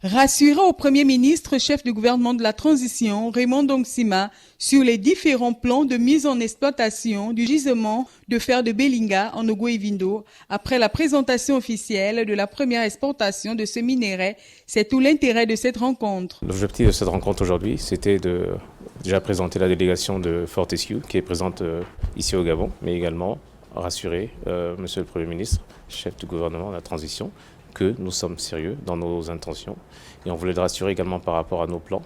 Rassurer au Premier ministre, chef du gouvernement de la transition, Raymond Dongsima, sur les différents plans de mise en exploitation du gisement de fer de Belinga en Ogo-Ivindo, après la présentation officielle de la première exportation de ce minerai. C'est tout l'intérêt de cette rencontre. L'objectif de cette rencontre aujourd'hui, c'était de déjà présenter la délégation de Fortescue qui est présente ici au Gabon, mais également rassurer Monsieur le Premier ministre, chef du gouvernement de la transition, que nous sommes sérieux dans nos intentions et on voulait le rassurer également par rapport à nos plans.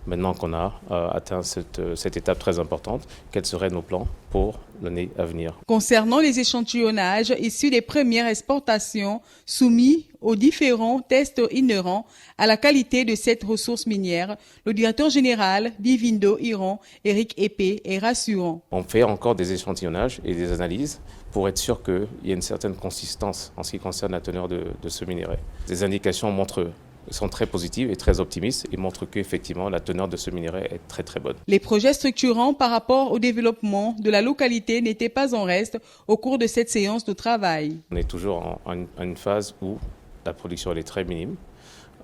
Maintenant qu'on a atteint cette étape très importante, quels seraient nos plans pour l'année à venir? Concernant les échantillonnages issus des premières exportations soumis aux différents tests inhérents à la qualité de cette ressource minière, le directeur général d'Ivindo Iran, Eric Epé, est rassurant. On fait encore des échantillonnages et des analyses pour être sûr qu'il y ait une certaine consistance en ce qui concerne la teneur de ce minerai. Les indications sont très positives et très optimistes et montrent qu'effectivement la teneur de ce minerai est très très bonne. Les projets structurants par rapport au développement de la localité n'étaient pas en reste au cours de cette séance de travail. On est toujours en une phase où la production elle est très minime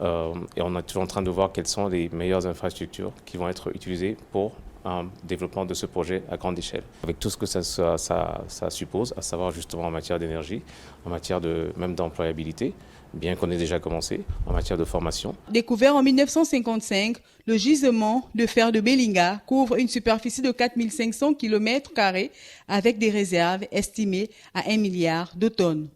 et on est toujours en train de voir quelles sont les meilleures infrastructures qui vont être utilisées pour un développement de ce projet à grande échelle. Avec tout ce que ça suppose, à savoir justement en matière d'énergie, en matière même d'employabilité, bien qu'on ait déjà commencé, en matière de formation. Découvert en 1955, le gisement de fer de Belinga couvre une superficie de 4500 km² avec des réserves estimées à 1 milliard de tonnes.